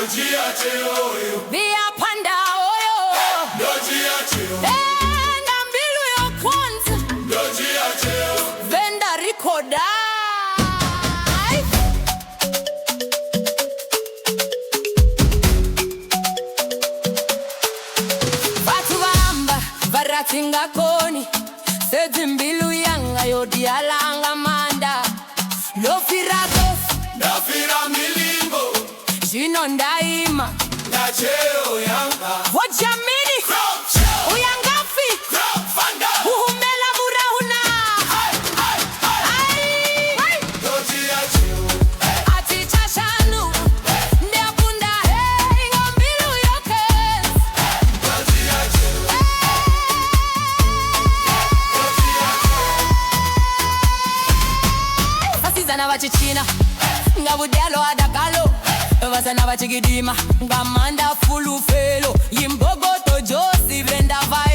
Dzhia Tsheo Via panda oyo Ndo Dzhia Tsheo na mbilu yo kwanza Ndo Dzhia Tsheo Venda recorder Vatu vamba varatinga koni Sezi mbilu yanga yodialanga manda Lofiragos Nafira milingo Jino ndaima Na Tsheo yanga Wajamini Tsheo Uyangafi Venda Uhumela murahuna Ndo Dzhia Tsheo Ati chashanu Ndepunda Ngambilu yoke Ndo Dzhia Tsheo Sasizana vachichina Ngabudelo adakalo Vasana vachigidima Ngamanda fulufelo Yimbogoto josi Venda vai